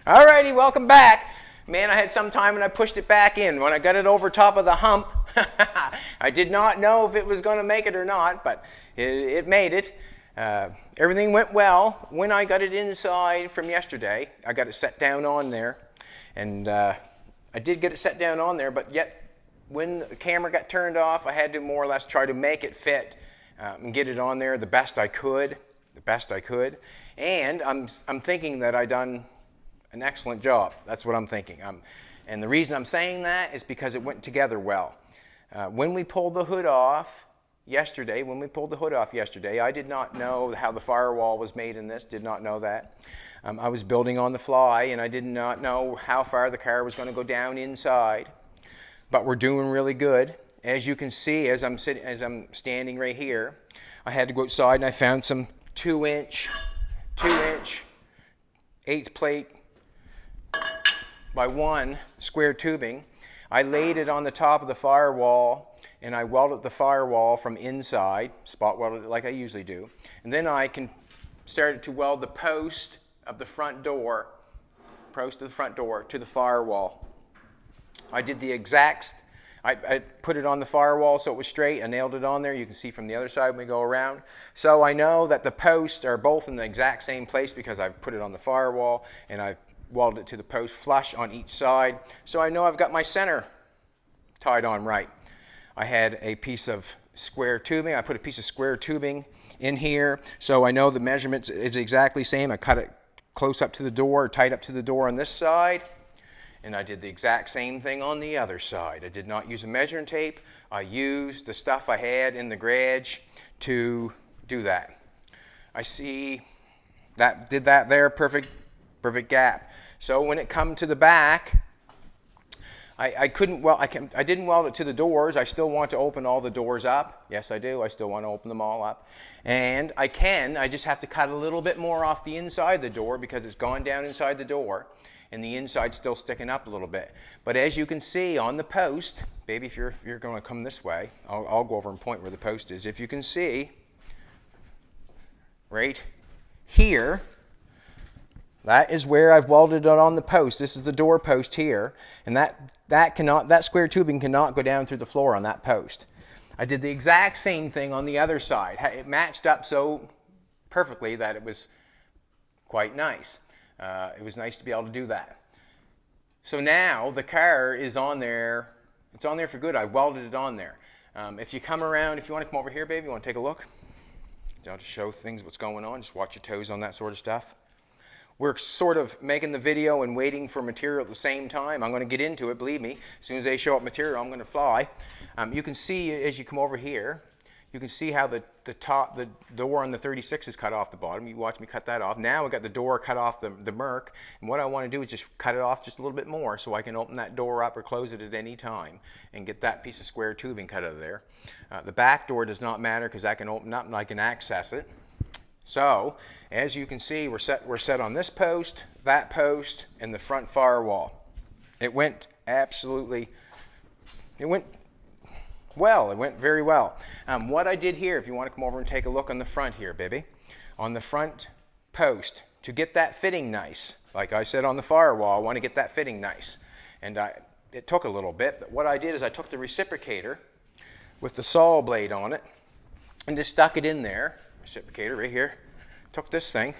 Alrighty, welcome back. Man, I had some time and I pushed it back in. When I got it over top of the hump, I did not know if it was going to make it or not, but it made it. Everything went well. When I got it inside from yesterday, I got it set down on there. And I did get it set down on there, but yet when the camera got turned off, I had to more or less try to make it fit and get it on there the best I could. And I'm thinking that I done an excellent job. That's what I'm thinking. And the reason I'm saying that is because it went together well. When we pulled the hood off yesterday, I did not know how the firewall was made in this, did not know that. I was building on the fly and I did not know how far the car was going to go down inside. But we're doing really good. As you can see, as I'm standing right here, I had to go outside and I found some 2-inch 1/8 plate by 1 square tubing. I laid it on the top of the firewall and I welded the firewall from inside, spot welded it like I usually do. And then I started to weld the post of the front door, to the firewall. I did the exact, I put it on the firewall so it was straight. I nailed it on there. You can see from the other side when we go around. So I know that the posts are both in the exact same place because I put it on the firewall and I welded it to the post flush on each side. So I know I've got my center tied on right. I had a piece of square tubing. I put a piece of square tubing in here. So I know the measurement is exactly the same. I cut it close up to the door, tight up to the door on this side. And I did the exact same thing on the other side. I did not use a measuring tape. I used the stuff I had in the garage to do that. I see that did that there, perfect gap. So when it come to the back, I didn't weld it to the doors. I still want to open all the doors up. Yes, I do. I still want to open them all up. And I just have to cut a little bit more off the inside of the door because it's gone down inside the door. And the inside's still sticking up a little bit. But as you can see on the post, baby, if you're going to come this way, I'll go over and point where the post is. If you can see, right here, that is where I've welded it on the post. This is the door post here, and that square tubing cannot go down through the floor on that post. I did the exact same thing on the other side. It matched up so perfectly that it was quite nice. It was nice to be able to do that. So now the car is on there. It's on there for good. I welded it on there. If you come around, if you want to come over here, baby, you want to take a look? I'll just show things, what's going on. Just watch your toes on that sort of stuff. We're sort of making the video and waiting for material at the same time. I'm going to get into it, believe me. As soon as they show up material, I'm going to fly. You can see as you come over here, you can see how the door on the 36 is cut off the bottom. You watch me cut that off. Now I've got the door cut off the Merc, and what I want to do is just cut it off just a little bit more so I can open that door up or close it at any time and get that piece of square tubing cut out of there. The back door does not matter because I can open up and I can access it. So as you can see, we're set on this post, that post, and the front firewall. It went well, it went very well. What I did here, if you want to come over and take a look on the front here, baby, on the front post, to get that fitting nice, like I said on the firewall, I want to get that fitting nice. And it took a little bit, but what I did is I took the reciprocator with the saw blade on it and just stuck it in there. Reciprocator right here. Took this thing.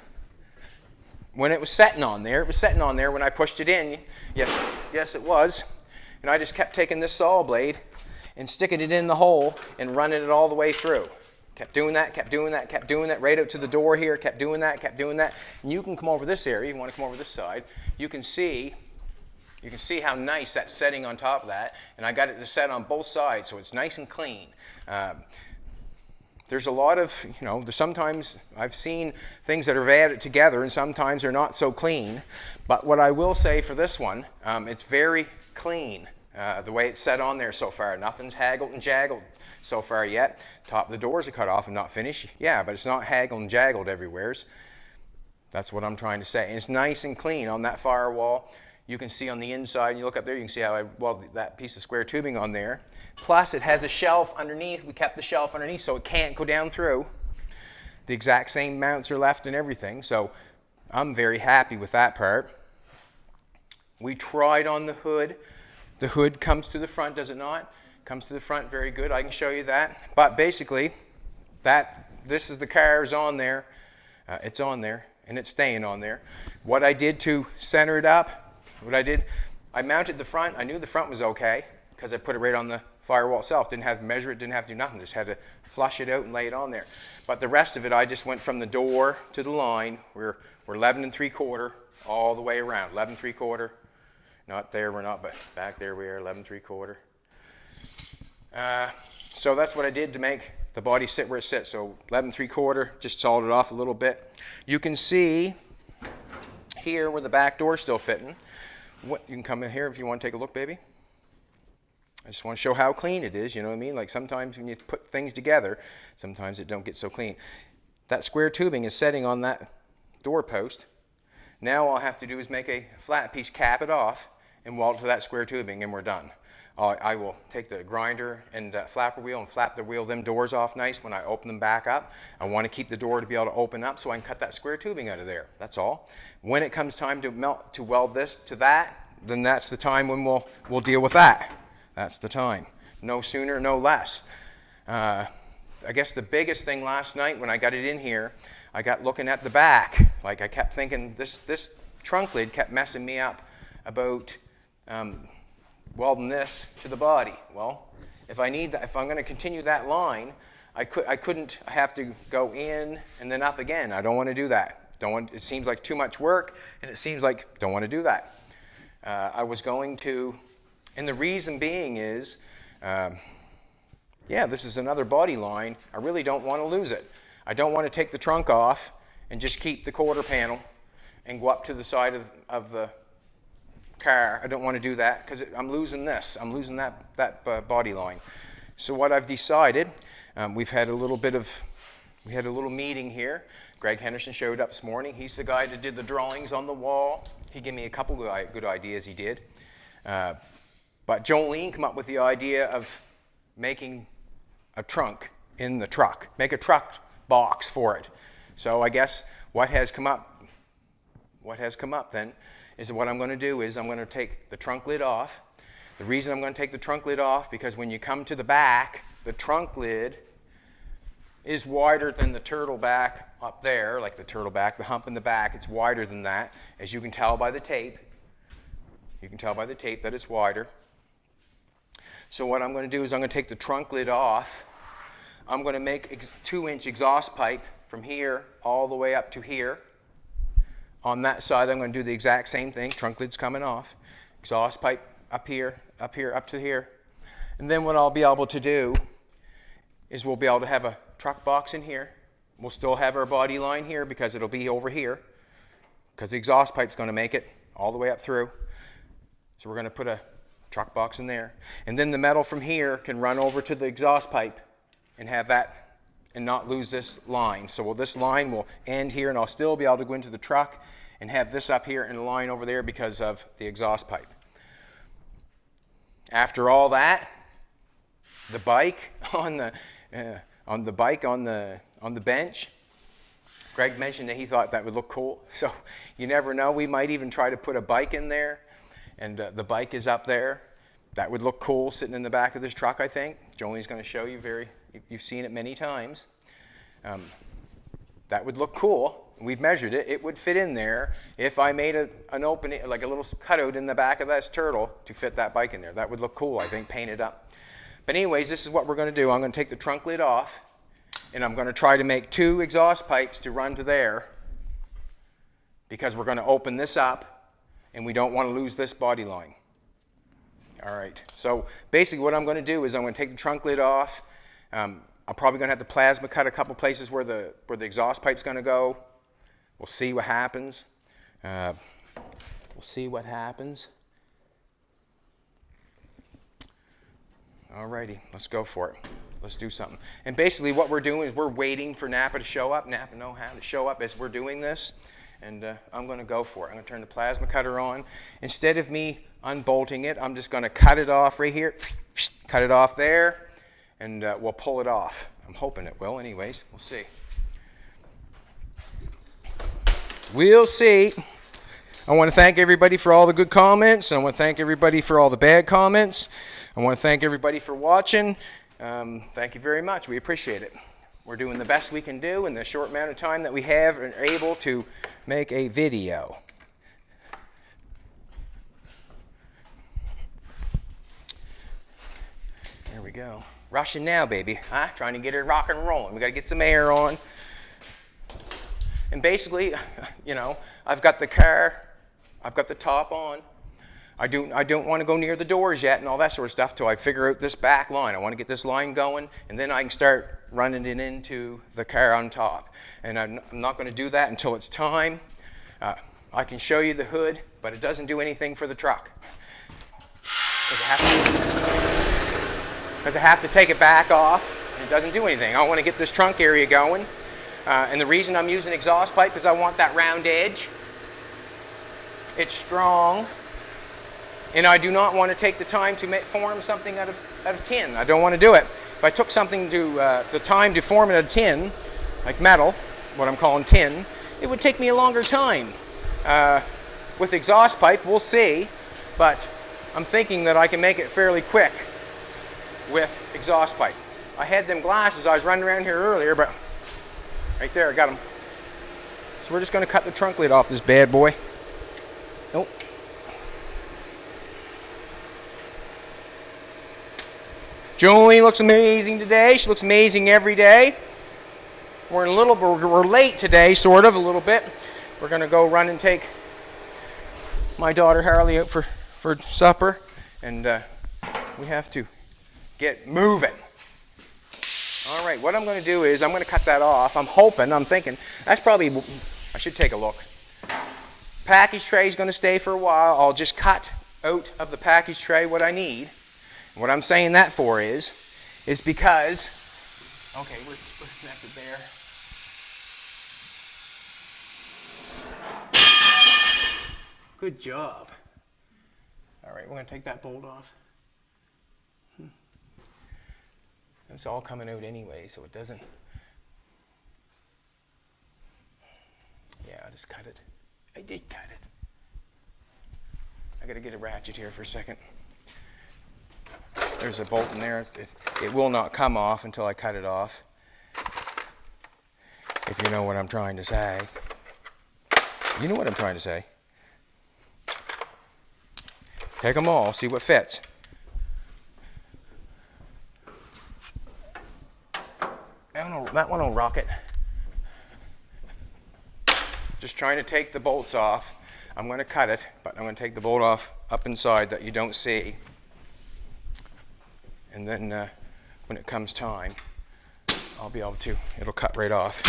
When it was setting on there, when I pushed it in. Yes, it was. And I just kept taking this saw blade and sticking it in the hole and running it all the way through. Kept doing that, right out to the door here, kept doing that. And you can come over this area, you want to come over this side, you can see how nice that's setting on top of that. And I got it to set on both sides, so it's nice and clean. There's a lot of, sometimes I've seen things that are added together and sometimes they're not so clean. But what I will say for this one, it's very clean. The way it's set on there so far. Nothing's haggled and jaggled so far yet. Top of the doors are cut off and not finished. Yeah, but it's not haggled and jaggled everywhere. That's what I'm trying to say. And it's nice and clean on that firewall. You can see on the inside, and you look up there, you can see how I welded that piece of square tubing on there. Plus, it has a shelf underneath. We kept the shelf underneath so it can't go down through. The exact same mounts are left and everything. So I'm very happy with that part. We tried on the hood. The hood comes to the front, does it not? Comes to the front, very good. I can show you that. But basically, this is the car's on there. It's on there, and it's staying on there. What I did to center it up, I mounted the front. I knew the front was okay because I put it right on the firewall itself. Didn't have to measure it, didn't have to do nothing. Just had to flush it out and lay it on there. But the rest of it, I just went from the door to the line. We're 11 3/4 all the way around. 11 3/4. Not there, we're not, but back there we are, 11 3/4. So that's what I did to make the body sit where it sits. So 11 3/4, just soldered it off a little bit. You can see here where the back door's still fitting. You can come in here if you want to take a look, baby. I just want to show how clean it is, you know what I mean? Like sometimes when you put things together, sometimes it don't get so clean. That square tubing is setting on that door post. Now all I have to do is make a flat piece, cap it off, and weld it to that square tubing, and we're done. I will take the grinder and flapper wheel and flap the wheel them doors off nice when I open them back up. I want to keep the door to be able to open up so I can cut that square tubing out of there. That's all. When it comes time to weld this to that, then that's the time when we'll deal with that. That's the time. No sooner, no less. I guess the biggest thing last night when I got it in here, I got looking at the back. Like I kept thinking this trunk lid kept messing me up about welding this to the body. Well, if I'm going to continue that line, I couldn't have to go in and then up again. I don't want to do that. It seems like too much work, and it seems like don't want to do that. I was going to, and the reason being is, this is another body line. I really don't want to lose it. I don't want to take the trunk off and just keep the quarter panel and go up to the side of the car. I don't want to do that because I'm losing this. I'm losing that body line. So what I've decided, we had a little meeting here. Greg Henderson showed up this morning. He's the guy that did the drawings on the wall. He gave me a couple good ideas he did. But Jolene came up with the idea of making a trunk in the truck. Make a truck box for it. So I guess what has come up then is what I'm going to do is I'm going to take the trunk lid off. The reason I'm going to take the trunk lid off because when you come to the back, the trunk lid is wider than the turtle back up there, like the turtle back, the hump in the back. It's wider than that, as you can tell by the tape. You can tell by the tape that it's wider. So what I'm going to do is I'm going to take the trunk lid off. I'm going to make 2-inch exhaust pipe from here all the way up to here. On that side, I'm going to do the exact same thing. Trunk lid's coming off. Exhaust pipe up here, up to here. And then what I'll be able to do is we'll be able to have a truck box in here. We'll still have our body line here because it'll be over here because the exhaust pipe's going to make it all the way up through. So we're going to put a truck box in there. And then the metal from here can run over to the exhaust pipe and have that and not lose this line. So this line will end here and I'll still be able to go into the truck and have this up here and a line over there because of the exhaust pipe. After all that, the bike on the bench, Greg mentioned that he thought that would look cool. So you never know, we might even try to put a bike in there, and the bike is up there. That would look cool sitting in the back of this truck, I think. Jolene's going to show you you've seen it many times. That would look cool. We've measured it. It would fit in there if I made an opening, like a little cutout in the back of that turtle to fit that bike in there. That would look cool, I think, painted up. But anyways, this is what we're going to do. I'm going to take the trunk lid off, and I'm going to try to make 2 exhaust pipes to run to there because we're going to open this up, and we don't want to lose this body line. All right. So basically what I'm going to do is I'm going to take the trunk lid off. I'm probably going to have to plasma cut a couple places where the exhaust pipe's going to go. We'll see what happens. Alrighty, let's go for it. Let's do something. And basically what we're doing is we're waiting for Napa to show up. Napa know how to show up as we're doing this. And I'm going to go for it. I'm going to turn the plasma cutter on. Instead of me unbolting it, I'm just going to cut it off right here. Cut it off there. And we'll pull it off. I'm hoping it will anyways. We'll see. We'll see. I want to thank everybody for all the good comments. I want to thank everybody for all the bad comments. I want to thank everybody for watching. Thank you very much. We appreciate it. We're doing the best we can do in the short amount of time that we have and are able to make a video. There we go. Rushing now, baby. Huh? Trying to get her rock and rolling. We got to get some air on. And basically, you know, I've got the car, I've got the top on. I don't want to go near the doors yet and all that sort of stuff till I figure out this back line. I want to get this line going, and then I can start running it into the car on top. And I'm not going to do that until it's time. I can show you the hood, but it doesn't do anything for the truck. Because I have to take it back off, and it doesn't do anything. I want to get this trunk area going. And the reason I'm using exhaust pipe is I want that round edge. It's strong. And I do not want to take the time to form something out of tin. I don't want to do it. If I took something the time to form it out of tin, like metal, what I'm calling tin, it would take me a longer time. With exhaust pipe, we'll see. But I'm thinking that I can make it fairly quick with exhaust pipe. I had them glasses. I was running around here earlier, but right there, I got them. So we're just going to cut the trunk lid off this bad boy. Nope. Jolene looks amazing today. She looks amazing every day. We're late today, sort of, a little bit. We're going to go run and take my daughter Harley out for supper, and we have to get moving. All right, what I'm going to do is I'm going to cut that off. I'm thinking, that's probably, I should take a look. Package tray is going to stay for a while. I'll just cut out of the package tray what I need. And what I'm saying that for is because, okay, we're connected there. Good job. All right, we're going to take that bolt off. It's all coming out anyway, so it doesn't. Yeah, I just cut it. I did cut it. I got to get a ratchet here for a second. There's a bolt in there. It will not come off until I cut it off. If you know what I'm trying to say. You know what I'm trying to say. Take them all, see what fits. That one will rock it. Just trying to take the bolts off. I'm going to cut it, but I'm going to take the bolt off up inside that you don't see. And then when it comes time, I'll be able to, it'll cut right off.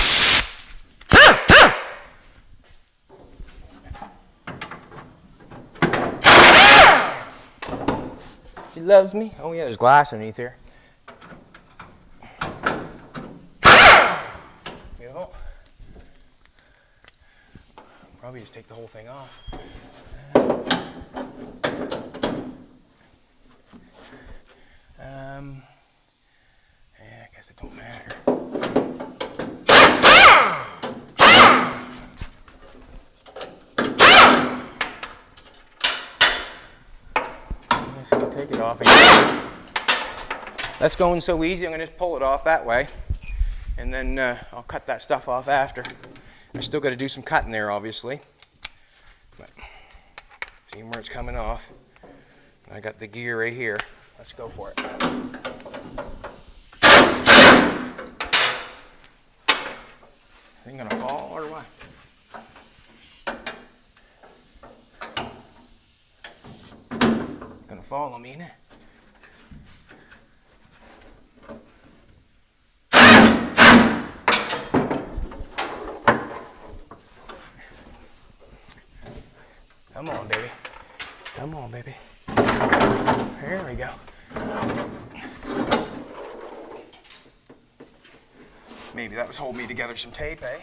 She loves me. Oh yeah, there's glass underneath here. Probably just take the whole thing off. Yeah, I guess it don't matter. I guess I'll take it off again. That's going so easy, I'm going to just pull it off that way. And then I'll cut that stuff off after. I still got to do some cutting there, obviously. But see where it's coming off. I got the gear right here. Let's go for it. Thing gonna fall or what? Gonna fall on me, ain't it? Come on, baby. Come on, baby. There we go. Maybe that was holding me together some tape, eh?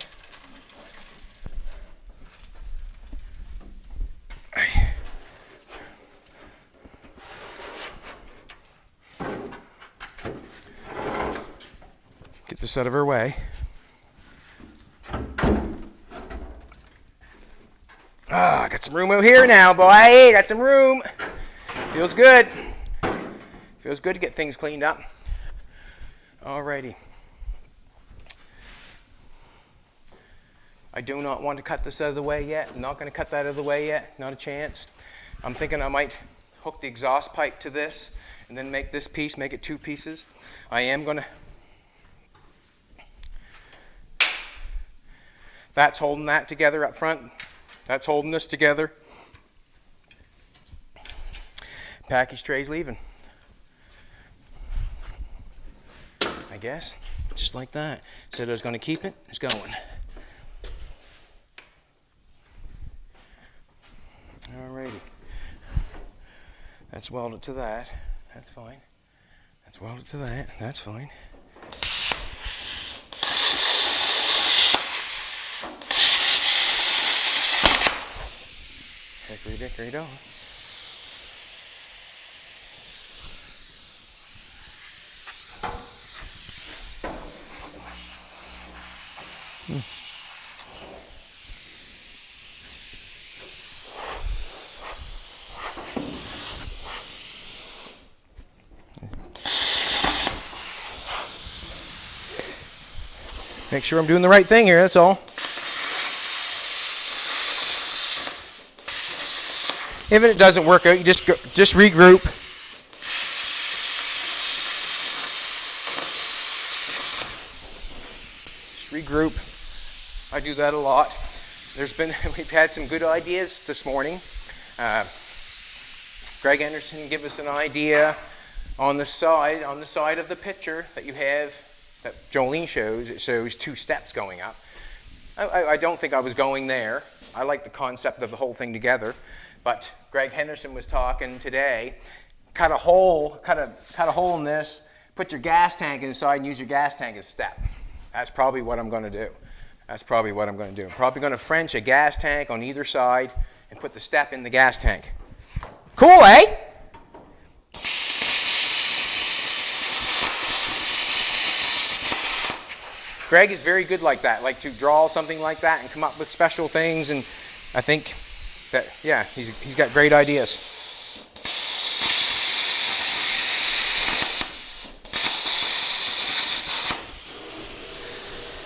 Get this out of her way. I got Got some room out here now, boy. Got some room. Feels good. Feels good to get things cleaned up. Alrighty. I do not want to cut this out of the way yet. I'm not going to cut that out of the way yet. Not a chance. I'm thinking I might hook the exhaust pipe to this and then make this piece, make it 2 pieces. I am going to... That's holding that together up front. That's holding this together. Package tray's leaving. I guess. Just like that. Said I was going to keep it. It's going. Alrighty. That's welded to that. That's fine. That's welded to that. That's fine. Hickory dickory dough. Make sure I'm doing the right thing here, that's all. If it doesn't work out, you just regroup. Just regroup. I do that a lot. We've had some good ideas this morning. Greg Anderson gave us an idea on the side of the picture that you have, that Jolene shows. It shows 2 steps going up. I don't think I was going there. I like the concept of the whole thing together. But Greg Henderson was talking today. Cut a hole in this. Put your gas tank inside and use your gas tank as a step. That's probably what I'm going to do. I'm probably going to French a gas tank on either side and put the step in the gas tank. Cool, eh? Greg is very good like that, like to draw something like that and come up with special things, and I think that, yeah, he's got great ideas.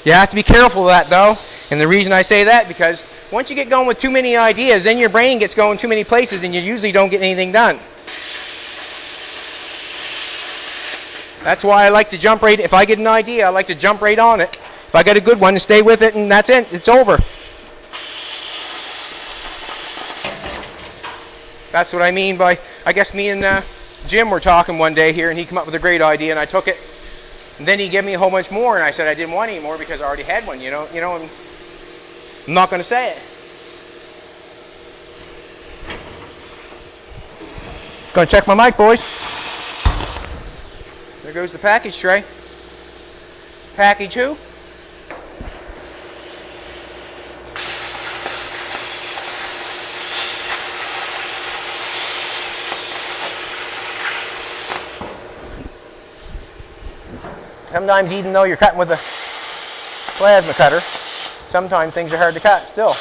You have to be careful of that, though, and the reason I say that, because once you get going with too many ideas, then your brain gets going too many places and you usually don't get anything done. That's why I like to jump right, if I get an idea, I like to jump right on it. If I get a good one, and stay with it, and that's it, it's over. That's what I mean by, I guess me and Jim were talking one day here, and he came up with a great idea, and I took it. And then he gave me a whole bunch more, and I said I didn't want any more because I already had one, you know, and I'm not going to say it. Going to check my mic, boys. There goes the package tray. Package who? Sometimes even though you're cutting with a plasma cutter, sometimes things are hard to cut still.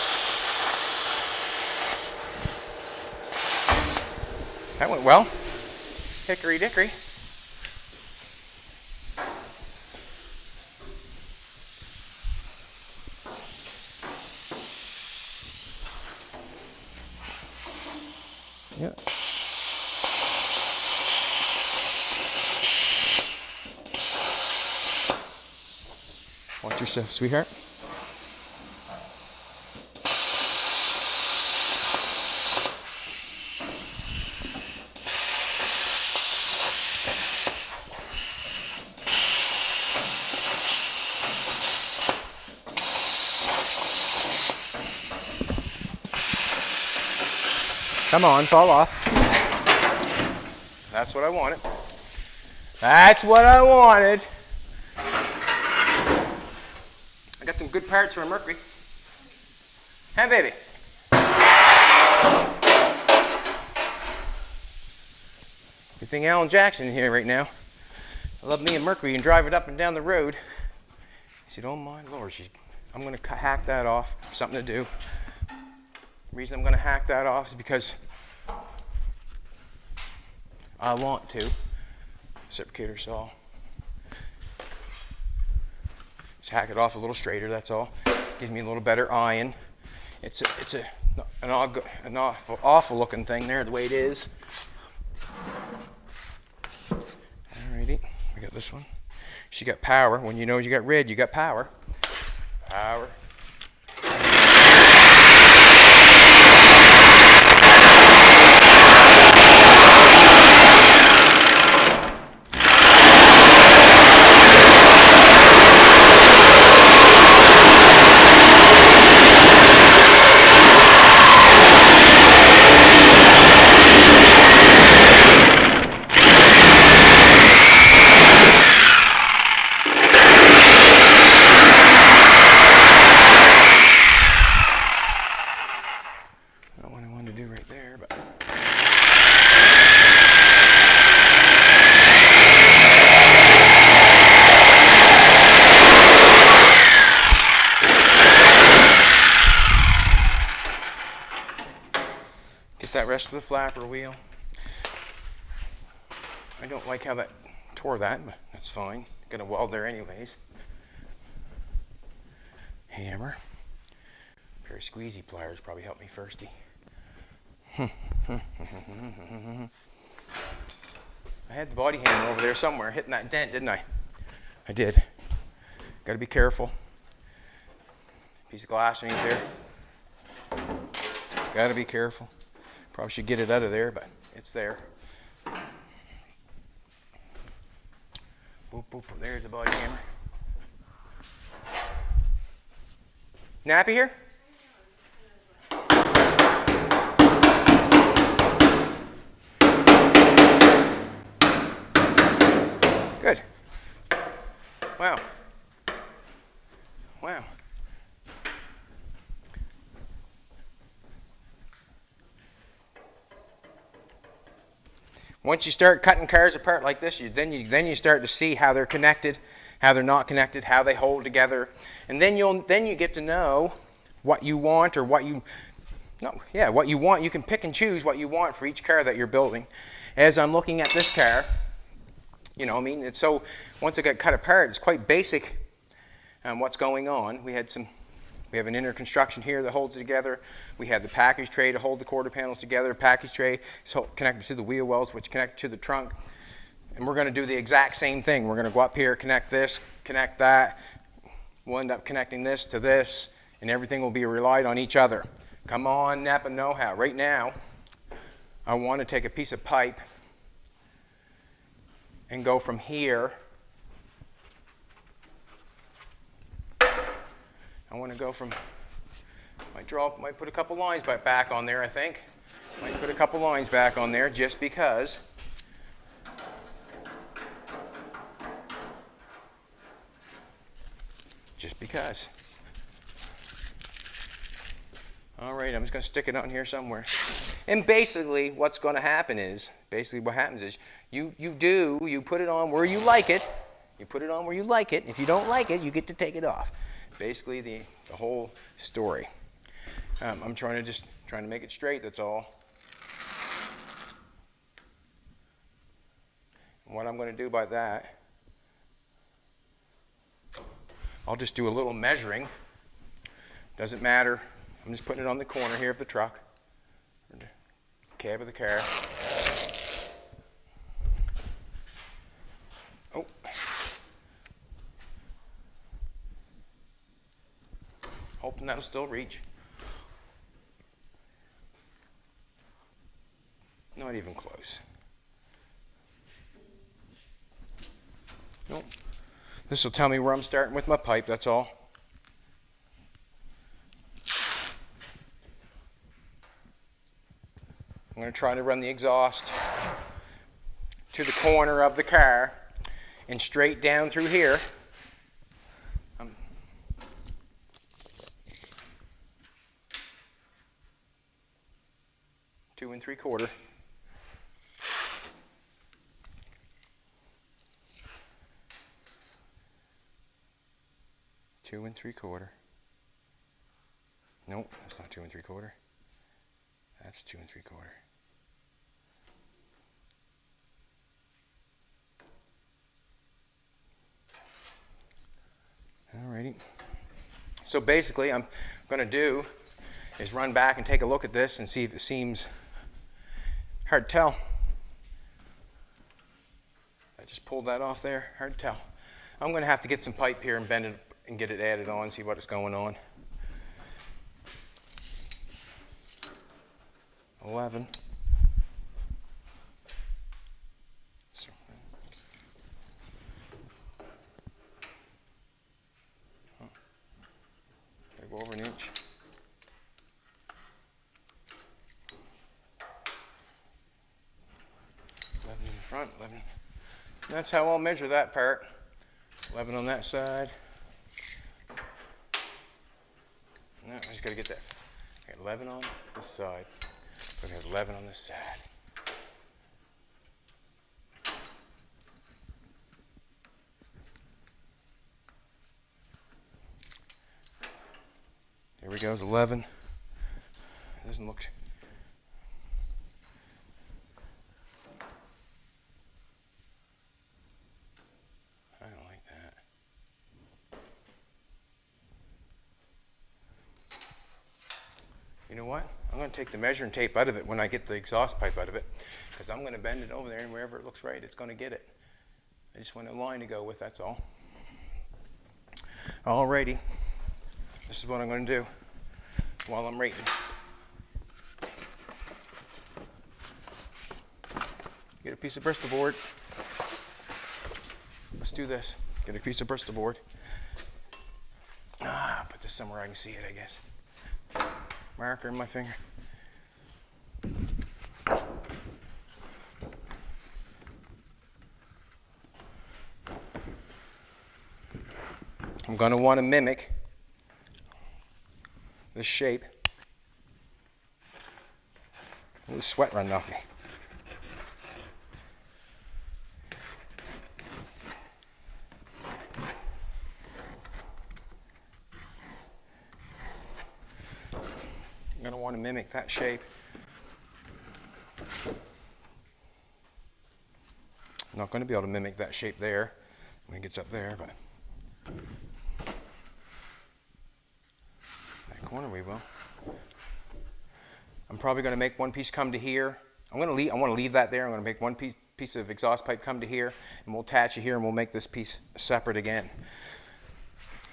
That went well. Hickory dickory. Yeah. Watch yourself, sweetheart. Come on, fall off. That's what I wanted. That's what I wanted. I got some good parts for a Mercury. Hey, baby. Good thing Alan Jackson is here right now. I love me and Mercury and drive it up and down the road. If you don't mind, Lord, I'm going to hack that off. Something to do. reason I'm going to hack that off is because I want to. Reciprocator saw. Just hack it off a little straighter, that's all. Gives me a little better iron. It's an awful looking thing there, the way it is. Alrighty, we got this one. She got power. When you know you got red, you got power. Power. That rest of the flapper wheel. I don't like how that tore that, but that's fine. Gonna weld there anyways. Hammer. A pair of squeezy pliers probably help me firsty. I had the body hammer over there somewhere hitting that dent, didn't I? I did. Gotta be careful. Piece of glass underneath there. Gotta be careful. Probably should get it out of there, but it's there. Boop, boop, there's the body hammer. Nappy here? Good. Wow. Wow. Once you start cutting cars apart like this, then you start to see how they're connected, how they're not connected, how they hold together, and then you get to know what you want or what you want. You can pick and choose what you want for each car that you're building. As I'm looking at this car, you know, I mean, it's so once it got cut apart, it's quite basic. What's going on? We have an inner construction here that holds it together. We have the package tray to hold the quarter panels together. Package tray is connected to the wheel wells, which connect to the trunk. And we're going to do the exact same thing. We're going to go up here, connect this, connect that. We'll end up connecting this to this, and everything will be relied on each other. Come on, Napa know-how. Right now, I want to take a piece of pipe and go from here. I want to go from, might put a couple lines back on there, I think. Might put a couple lines back on there just because. Just because. All right, I'm just going to stick it on here somewhere. And basically, what's going to happen is, you put it on where you like it. You put it on where you like it. If you don't like it, you get to take it off. Basically, the whole story. I'm trying to make it straight, that's all. And what I'm going to do by that, I'll just do a little measuring. Doesn't matter. I'm just putting it on the corner here of the truck, or the cab of the car. Oh. Hoping that'll still reach. Not even close. Nope. This will tell me where I'm starting with my pipe, that's all. I'm going to try to run the exhaust to the corner of the car and straight down through here. 2 3/4. Two and 3/4. Nope, that's not 2 3/4. That's 2 3/4. Alrighty. So basically, I'm going to do is run back and take a look at this and see if it seems hard to tell. I just pulled that off there. Hard to tell. I'm going to have to get some pipe here and bend it and get it added on, see what is going on. 11. So, gotta go over an inch. 11 in the front, 11. That's how I'll measure that part. 11 on that side. No, I just gotta get that. I got 11 on this side. So I got 11 on this side. There we go, it's 11. Doesn't look. I don't like that. You know what? I'm going to take the measuring tape out of it when I get the exhaust pipe out of it, because I'm going to bend it over there, and wherever it looks right, it's going to get it. I just want a line to go with, that's all. Alrighty. This is what I'm going to do while I'm rating. Get a piece of Bristol board. Let's do this. Get a piece of Bristol board. Put this somewhere I can see it, I guess. Marker in my finger. I'm going to want to mimic this shape. Ooh, sweat running off me. I'm going to want to mimic that shape. I'm not going to be able to mimic that shape there when it gets up there, but that corner we will. I'm probably going to make one piece come to here. I want to leave that there. I'm going to make one piece of exhaust pipe come to here, and we'll attach it here, and we'll make this piece separate again.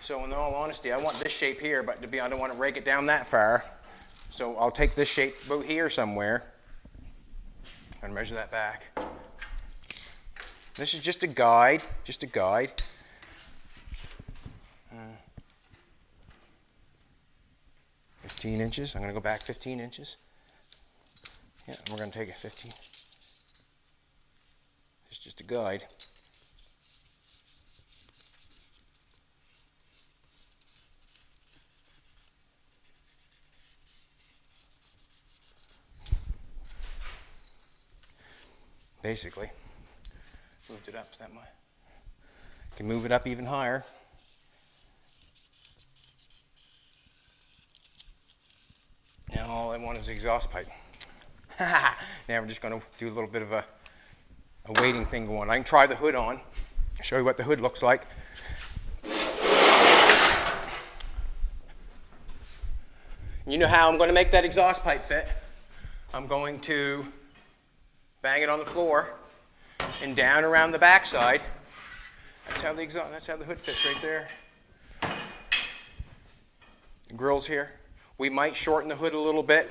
So in all honesty, I want this shape here, but I don't want to rake it down that far. So I'll take this shape about here somewhere and measure that back. This is just a guide, 15 inches. I'm going to go back 15 inches. Yeah, and we're going to take it 15. It's just a guide. Basically, moved it up so that much. Can move it up even higher. Now all I want is the exhaust pipe. Now we're just going to do a little bit of a weighting thing going. I can try the hood on, show you what the hood looks like. You know how I'm going to make that exhaust pipe fit? I'm going to bang it on the floor and down around the backside. That's how the hood fits right there. The grill's here. We might shorten the hood a little bit.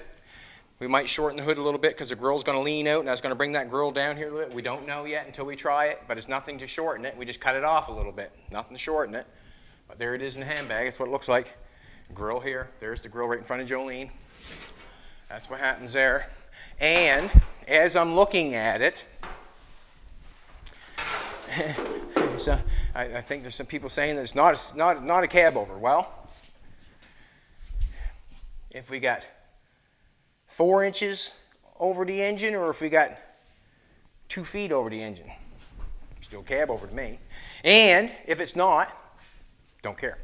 Because the grill's going to lean out, and that's going to bring that grill down here a little bit. We don't know yet until we try it, but it's nothing to shorten it. We just cut it off a little bit. Nothing to shorten it. But there it is in the handbag. That's what it looks like. Grill here. There's the grill right in front of Jolene. That's what happens there. And as I'm looking at it, so I think there's some people saying that it's not a cab over. Well, if we got 4 inches over the engine, or if we got 2 feet over the engine, still cab over to me. And if it's not, don't care.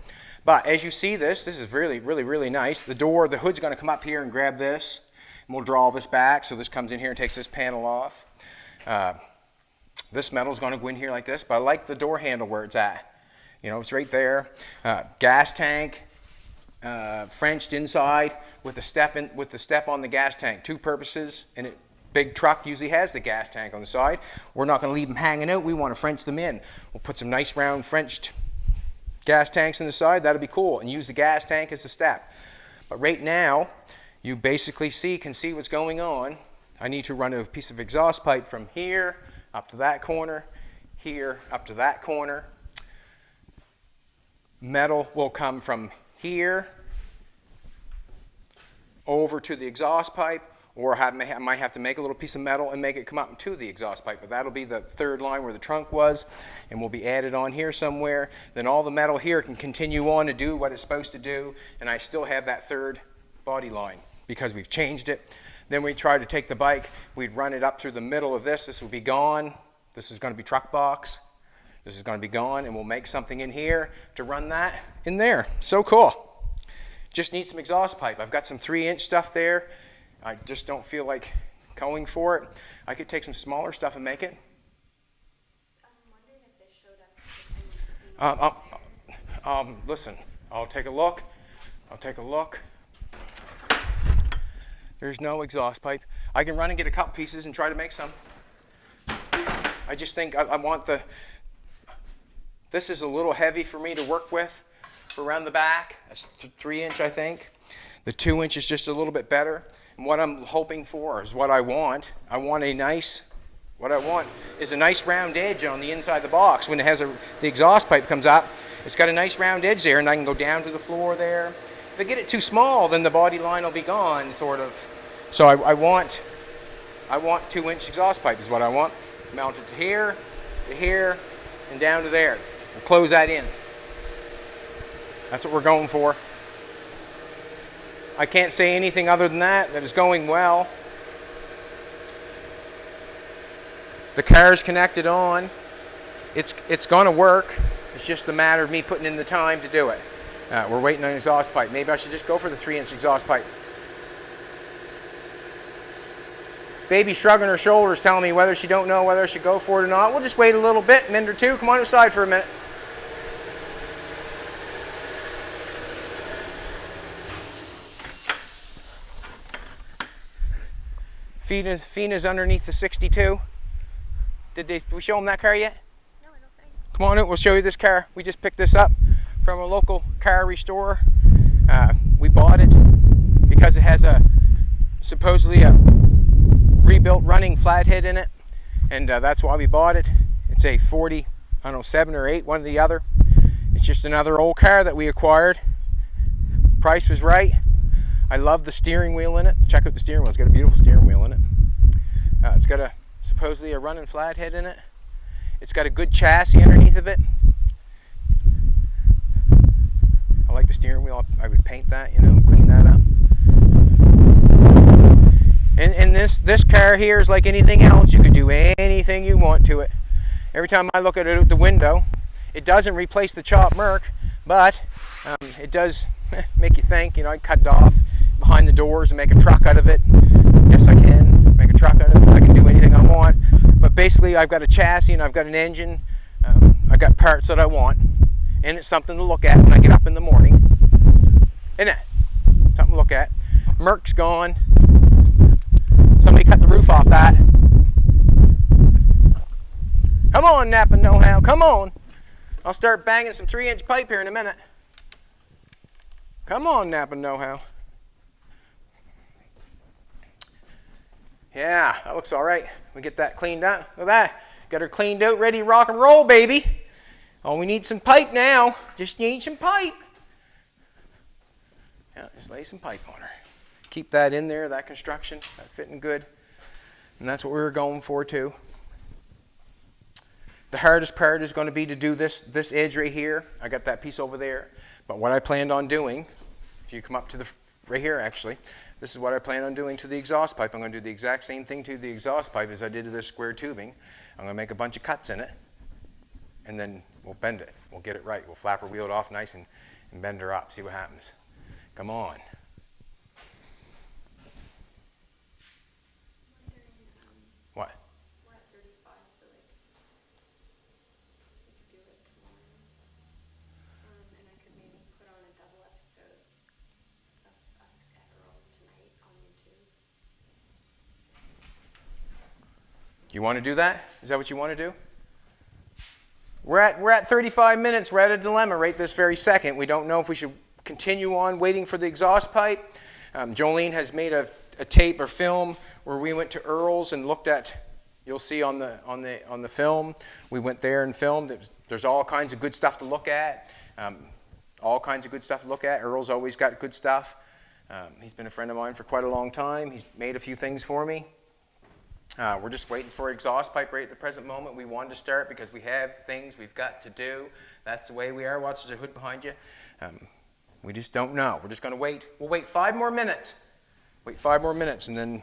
But as you see this is really, really, really nice. The hood's going to come up here and grab this. We'll draw this back, so this comes in here and takes this panel off. This metal is going to go in here like this, but I like the door handle where it's at. You know, it's right there. Gas tank, Frenched inside with the step on the gas tank. Two purposes, and a big truck usually has the gas tank on the side. We're not going to leave them hanging out. We want to French them in. We'll put some nice round Frenched gas tanks on the side. That'll be cool, and use the gas tank as a step. But right now, you basically can see what's going on. I need to run a piece of exhaust pipe from here up to that corner, here up to that corner. Metal will come from here over to the exhaust pipe, or I might have to make a little piece of metal and make it come up to the exhaust pipe, but that'll be the third line where the trunk was, and will be added on here somewhere. Then all the metal here can continue on to do what it's supposed to do, and I still have that third body line because we've changed it. Then we try to take the bike, we'd run it up through the middle of this. This will be gone. This is going to be truck box. This is going to be gone, and we'll make something in here to run that in there. So cool. Just need some exhaust pipe. I've got some 3-inch stuff there. I just don't feel like going for it. I could take some smaller stuff and make it. I'm wondering if this showed up. Listen, I'll take a look. There's no exhaust pipe. I can run and get a couple pieces and try to make some. I just think I want the... This is a little heavy for me to work with for around the back. That's 3-inch, I think. The 2-inch is just a little bit better. And what I'm hoping for is what I want. What I want is a nice round edge on the inside of the box. When it has the exhaust pipe comes up, it's got a nice round edge there, and I can go down to the floor there. If I get it too small, then the body line will be gone, sort of. So I want 2-inch exhaust pipe is what I want. Mount it to here, and down to there. We'll close that in. That's what we're going for. I can't say anything other than that it's going well. The car's connected on. It's going to work. It's just a matter of me putting in the time to do it. We're waiting on an exhaust pipe. Maybe I should just go for the 3-inch exhaust pipe. Baby's shrugging her shoulders, telling me whether she don't know whether I should go for it or not. We'll just wait a little bit, a minute or two. Come on outside for a minute. Fina's underneath the 62. Did we show them that car yet? No, I don't think. Come on out, we'll show you this car. We just picked this up from a local car restorer. We bought it because it has supposedly a rebuilt running flathead in it, and that's why we bought it. It's a 40, I don't know, 7 or 8, one or the other. It's just another old car that we acquired. Price was right. I love the steering wheel in it. Check out the steering wheel. It's got a beautiful steering wheel in it. It's got supposedly a running flathead in it. It's got a good chassis underneath of it. I like the steering wheel. I would paint that, clean that up. And this car here is like anything else. You could do anything you want to it. Every time I look at it out the window, it doesn't replace the chopped Merc, but it does make you think. I cut it off behind the doors and make a truck out of it. Yes, I can make a truck out of it. I can do anything I want. But basically, I've got a chassis and I've got an engine. I've got parts that I want, and it's something to look at when I get up in the morning. Isn't it? Something to look at. Merc's gone. Somebody cut the roof off that. Come on, Napa Know-How. Come on. I'll start banging some 3-inch pipe here in a minute. Come on, Napa Know-How. Yeah, that looks all right. We get that cleaned out. Look at that. Got her cleaned out, ready to rock and roll, baby. Oh, we need some pipe now. Just need some pipe. Yeah, just lay some pipe on her. Keep that in there, that construction. That's fitting good. And that's what we were going for, too. The hardest part is going to be to do this edge right here. I got that piece over there. But what I planned on doing, if you come up to the right here, actually, this is what I plan on doing to the exhaust pipe. I'm going to do the exact same thing to the exhaust pipe as I did to this square tubing. I'm going to make a bunch of cuts in it, and then we'll bend it. We'll get it right. We'll flap her wheel off nice and bend her up. See what happens. Come on. You want to do that? Is that what you want to do? We're at 35 minutes. We're at a dilemma right this very second. We don't know if we should continue on waiting for the exhaust pipe. Jolene has made a tape or film where we went to Earl's and looked at. You'll see on the film. We went there and filmed. There's all kinds of good stuff to look at. Earl's always got good stuff. He's been a friend of mine for quite a long time. He's made a few things for me. We're just waiting for exhaust pipe right at the present moment. We wanted to start because we have things we've got to do. That's the way we are. Watch, there's a hood behind you. We just don't know. We're just going to wait. We'll wait 5 more minutes. Wait 5 more minutes, and then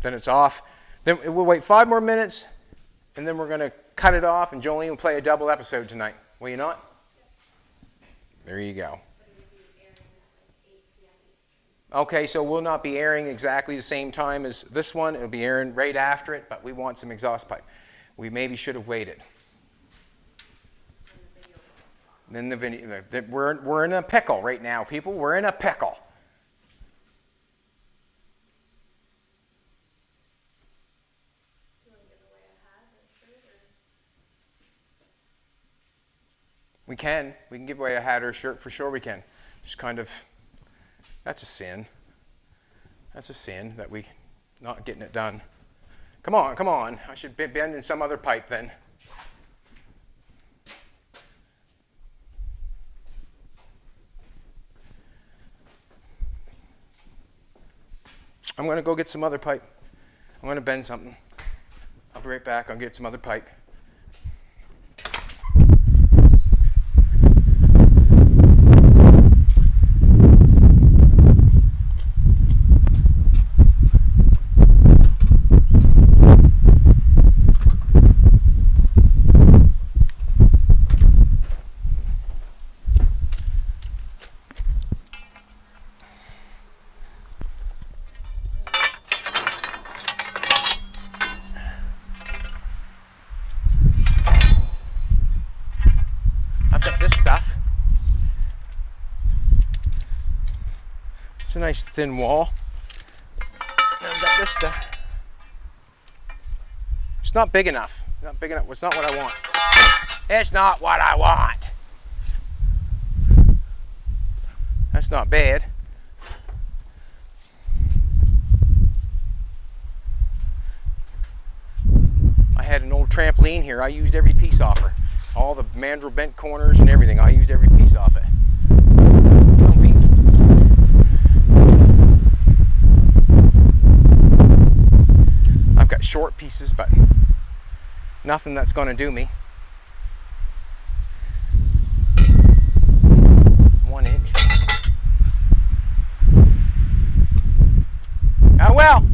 it's off. Then we'll wait 5 more minutes, and then we're going to cut it off, and Jolene will play a double episode tonight. Will you not? There you go. Okay, so we'll not be airing exactly the same time as this one. It'll be airing right after it, but we want some exhaust pipe. We maybe should have waited. Then the video, we're in a pickle right now, people. We're in a pickle. We can give away a hat or a shirt, for sure we can. Just kind of, that's a sin. That's a sin that we not getting it done. Come on. I should bend in some other pipe then. I'm going to go get some other pipe. I'm going to bend something. I'll be right back. I'll get some other pipe. It's a nice thin wall. I've got this stuff. It's not big enough. It's not what I want. It's not what I want. That's not bad. I had an old trampoline here. I used every piece off her. All the mandrel bent corners and everything. I used every piece off it. I've got short pieces, but nothing that's going to do me. 1 inch. Oh well.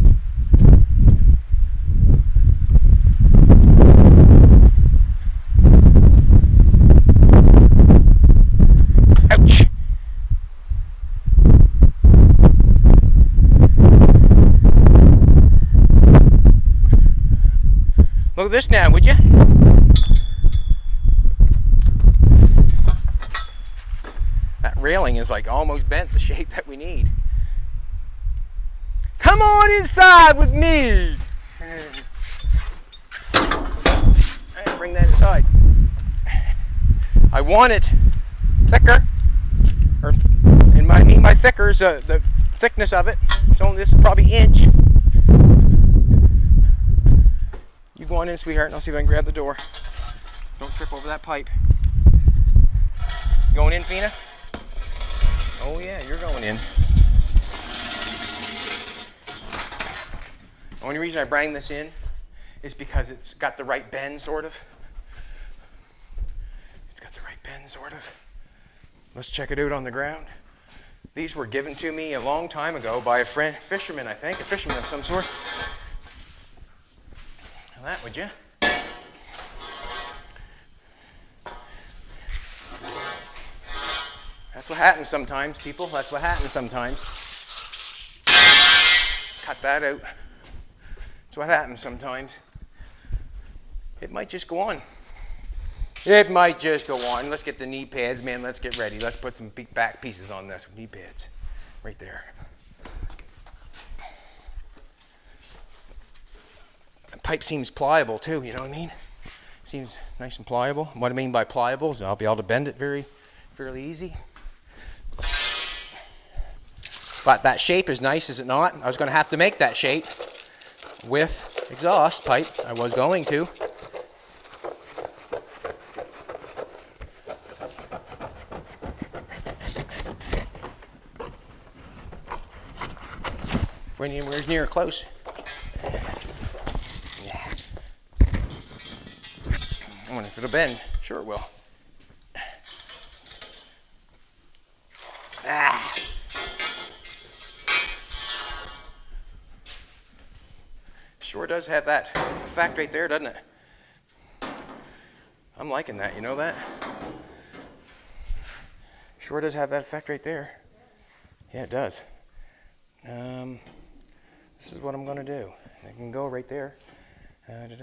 Ouch. Look at this now, would you? That railing is like almost bent the shape that we need. Come on inside with me. And bring that inside. I want it thicker, or my thicker is the thickness of it. So this is probably inch. You go on in, sweetheart, and I'll see if I can grab the door. Don't trip over that pipe. You going in, Fina? Oh yeah, you're going in. The only reason I bring this in is because it's got the right bend, sort of. It's got the right bend, sort of. Let's check it out on the ground. These were given to me a long time ago by a fisherman, I think, a fisherman of some sort. Now that, would you? That's what happens sometimes, people. That's what happens sometimes. Cut that out. That's what happens sometimes. It might just go on. It might just go on. Let's get the knee pads, man. Let's get ready. Let's put some back pieces on this. Knee pads. Right there. Pipe seems pliable too, you know what I mean? Seems nice and pliable. What I mean by pliable is I'll be able to bend it fairly easy. But that shape is nice, is it not? I was going to have to make that shape with exhaust pipe. I was going to. If we're anywhere near close. Yeah. I wonder if it'll bend. Sure it will. Ah. Sure does have that effect right there, doesn't it? I'm liking that, you know that? Sure does have that effect right there. Yeah, it does. This is what I'm going to do. I can go right there. I'm going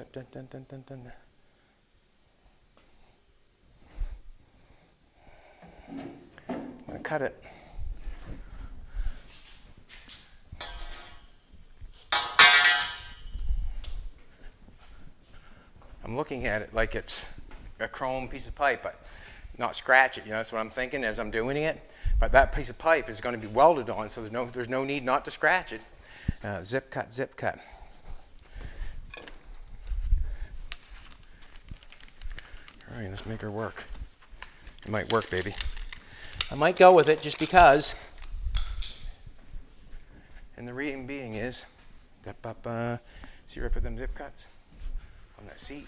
to cut it. I'm looking at it like it's a chrome piece of pipe, but not scratch it. You know, that's what I'm thinking as I'm doing it. But that piece of pipe is going to be welded on, so there's no need not to scratch it. Zip cut, zip cut. All right, let's make her work. It might work, baby. I might go with it just because. And the reason being is, see where I put them zip cuts? On that seat.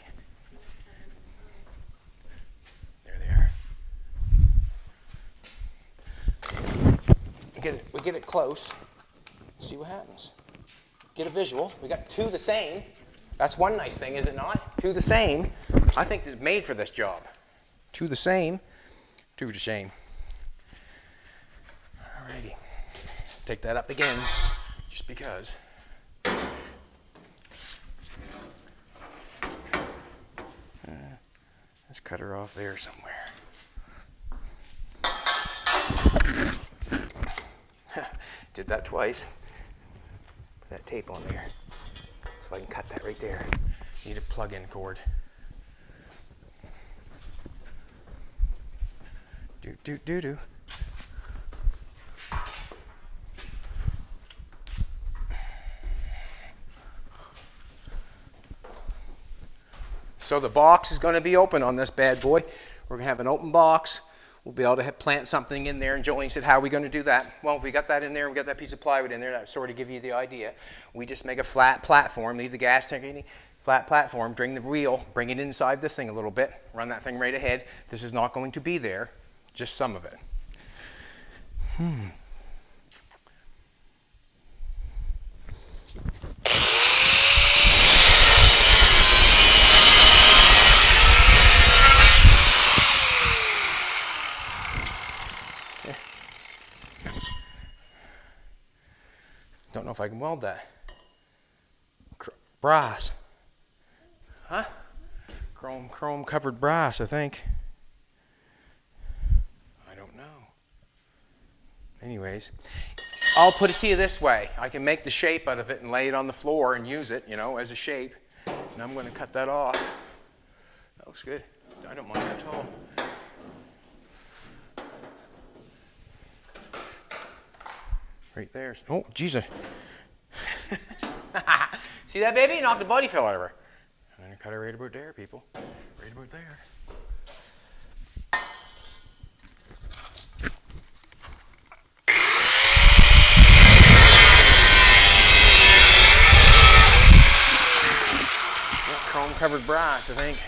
There they are. We get it close. See what happens. Get a visual. We got two the same. That's one nice thing, is it not? Two the same. I think it's made for this job. Two the same. Two the same. Alrighty. Take that up again, just because. Let's cut her off there somewhere. Did that twice. Put that tape on there so I can cut that right there. Need a plug-in cord. Do. So the box is going to be open on this bad boy. We're going to have an open box. We'll be able to plant something in there. And Jolene said, how are we going to do that? Well, we got that in there. We got that piece of plywood in there. That sort of give you the idea. We just make a flat platform, leave the gas tank in, flat platform, bring the wheel, bring it inside this thing a little bit, run that thing right ahead. This is not going to be there, just some of it. Don't know if I can weld that. Brass. Huh? Chrome covered brass, I think. I don't know. Anyways, I'll put it to you this way. I can make the shape out of it and lay it on the floor and use it, you know, as a shape. And I'm going to cut that off. That looks good. I don't mind that at all. Right there. Oh, Jesus. See that, baby? Knocked the body fell out of her. I'm going to cut her right about there, people. Right about there. Chrome covered brass, I think.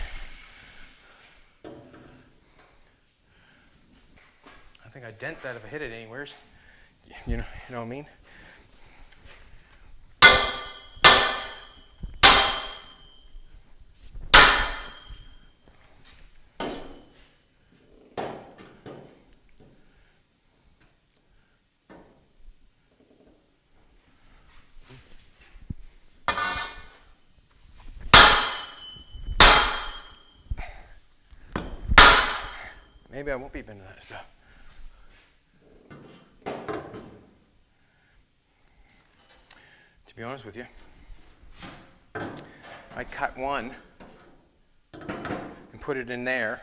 I think I'd dent that if I hit it anywheres. You know what I mean? Maybe I won't be bending that stuff. To be honest with you, I cut one and put it in there,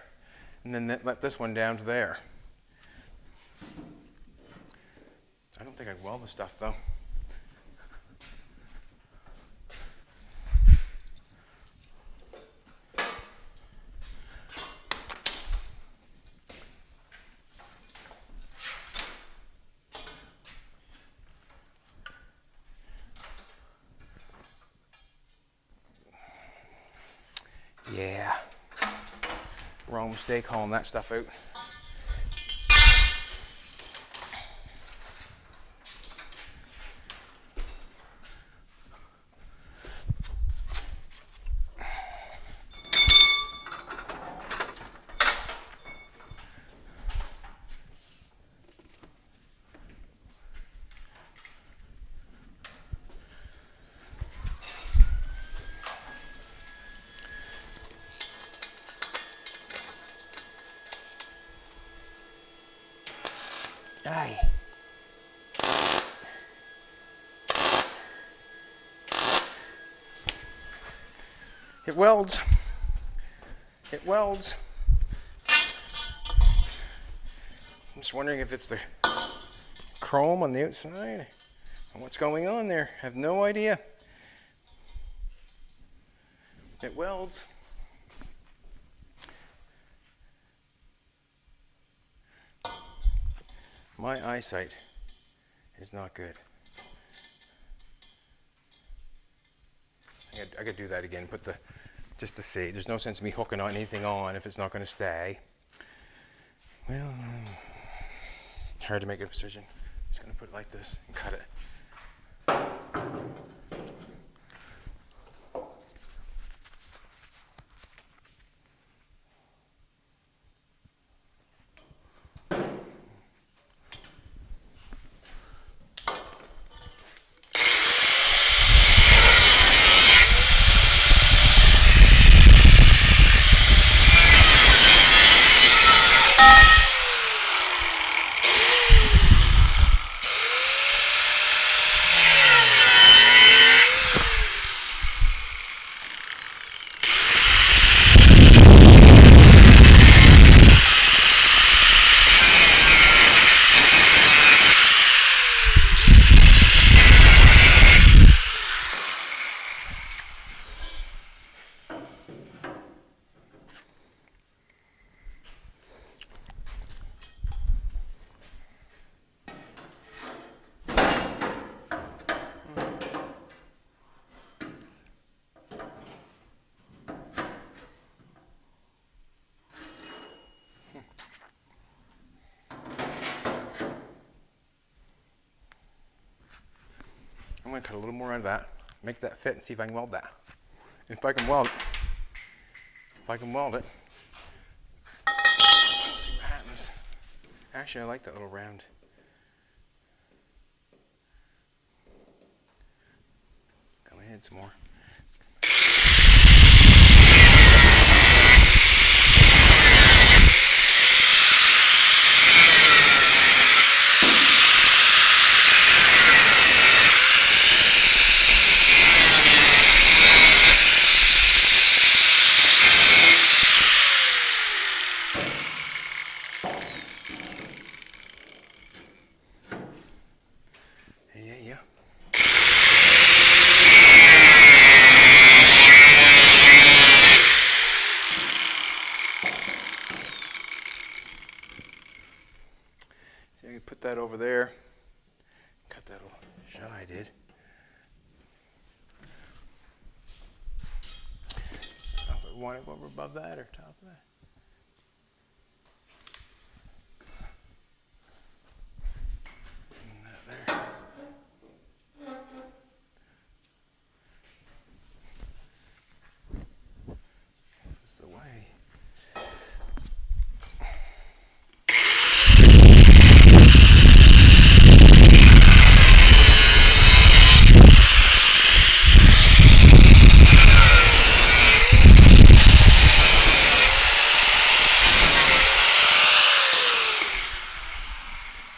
and then let this one down to there. I don't think I'd weld the stuff though. Yeah, wrong mistake hauling that stuff out. Aye. It welds. It welds. I'm just wondering if it's the chrome on the outside and what's going on there. I have no idea. It welds. My eyesight is not good. I could do that again, just to see. There's no sense in me hooking on anything on if it's not going to stay. Well, it's hard to make a decision. Just going to put it like this and cut it. I'm going to cut a little more out of that, make that fit, and see if I can weld that. And if I can weld it, see what happens. Actually, I like that little round. Go ahead some more. Put that over there. Cut that little shot I did. I don't know if I want it over above that or top of that. And that there. This is the way.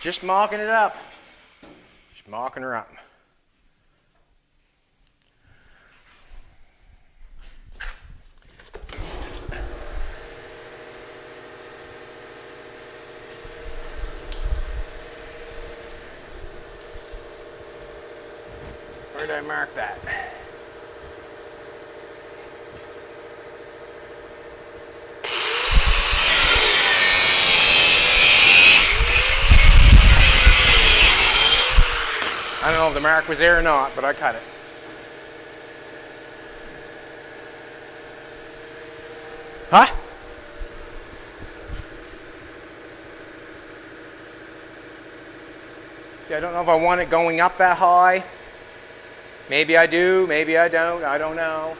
Just marking it up. Just marking her up. Where did I mark that? I don't know if the mark was there or not, but I cut it. Huh? See, I don't know if I want it going up that high. Maybe I do, maybe I don't know.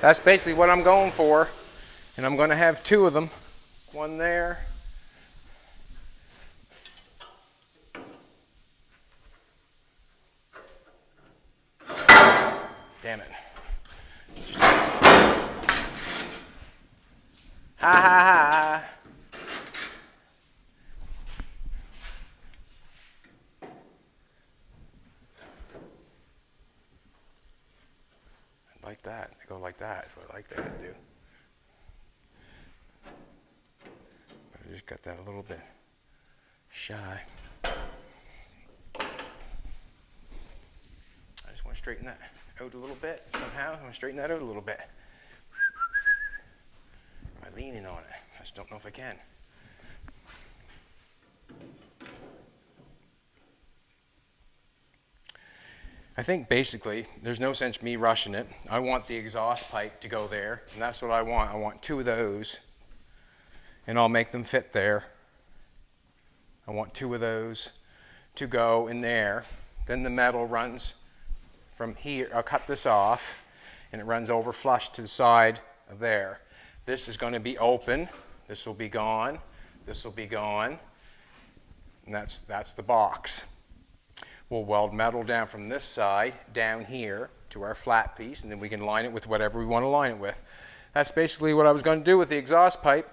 That's basically what I'm going for. And I'm going to have two of them. One there. Damn it. Ha ha ha. Like that. They go like that. That's what I like that to do. But I just got that a little bit shy. I just want to straighten that out a little bit somehow. I want to straighten that out a little bit. Am I leaning on it? I just don't know if I can. I think basically there's no sense me rushing it. I want the exhaust pipe to go there, and that's what I want. I want two of those, and I'll make them fit there. I want two of those to go in there. Then the metal runs from here. I'll cut this off, and it runs over flush to the side of there. This is going to be open. This will be gone. This will be gone. And that's the box. We'll weld metal down from this side down here to our flat piece, and then we can line it with whatever we want to line it with. That's basically what I was going to do with the exhaust pipe,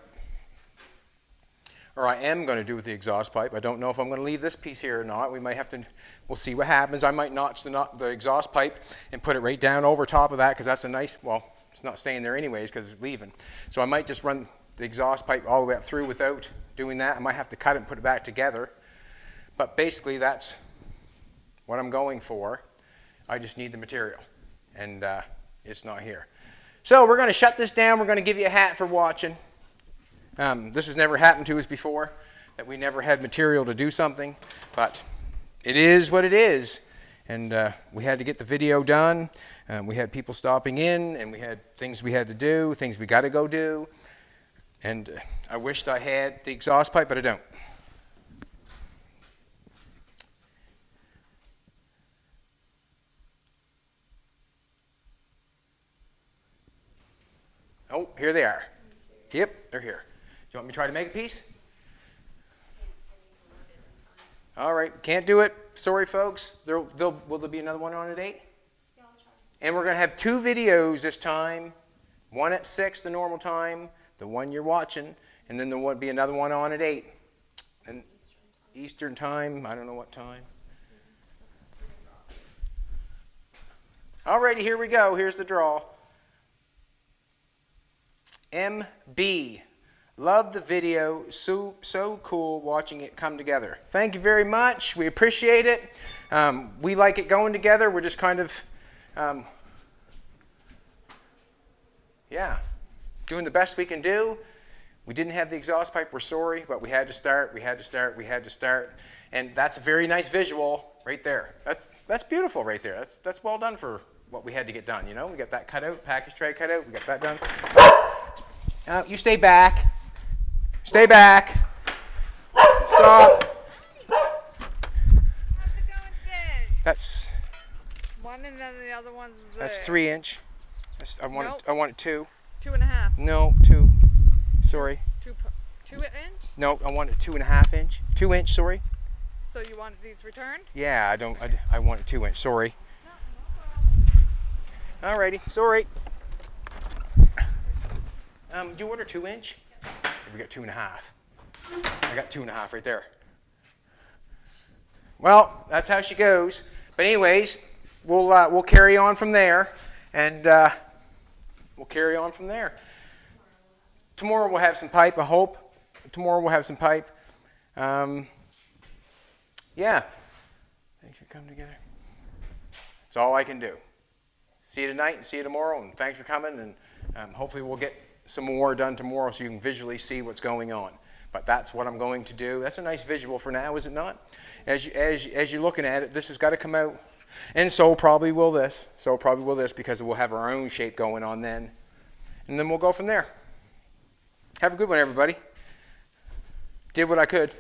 or I am going to do with the exhaust pipe. I don't know if I'm going to leave this piece here or not. We might have to, we'll see what happens. I might notch the exhaust pipe and put it right down over top of that, because that's a nice, well, it's not staying there anyways because it's leaving. So I might just run the exhaust pipe all the way up through without doing that. I might have to cut it and put it back together. But basically that's what I'm going for. I just need the material, and it's not here. So we're going to shut this down. We're going to give you a hat for watching. This has never happened to us before, that we never had material to do something, but it is what it is. And we had to get the video done. We had people stopping in, and we had things we had to do, things we got to go do. And I wished I had the exhaust pipe, but I don't. Oh, here they are. Yep, they're here. Do you want me to try to make a piece? All right, can't do it. Sorry, folks. Will there be another one on at 8? Yeah, I'll try. And we're going to have 2 videos this time. One at 6, the normal time, the one you're watching, and then there will be another one on at 8. And Eastern time, I don't know what time. All righty, here we go. Here's the draw. MB. Love the video. So cool watching it come together. Thank you very much. We appreciate it. We like it going together. We're just kind of, yeah, doing the best we can do. We didn't have the exhaust pipe. We're sorry, but we had to start. We had to start. We had to start. And that's a very nice visual right there. That's beautiful right there. That's well done for what we had to get done. You know, we got that cut out, package tray cut out. We got that done. You stay back. Stay back. Stop. How's it going today? That's One and then the other one's there. that's 3 inch. I want it 2. 2.5. No, 2. Sorry. 2 inch? No, I want it 2.5 inch. 2 inch. Sorry. So you want these returned? Yeah, I want it 2 inch. Sorry. Alrighty. Sorry. You order 2 inch? We got 2.5. I got 2.5 right there. Well, that's how she goes. But anyways, we'll carry on from there, and we'll carry on from there. tomorrow we'll have some pipe, I hope. Tomorrow we'll have some pipe. Yeah. Thanks for coming together. That's all I can do. See you tonight and see you tomorrow, and thanks for coming, and hopefully we'll get some more done tomorrow so you can visually see what's going on. But that's what I'm going to do. That's a nice visual for now, is it not? As you're looking at it, this has got to come out, and so probably will this. So probably will this, because we'll have our own shape going on then, and then we'll go from there. Have a good one, everybody. Did what I could.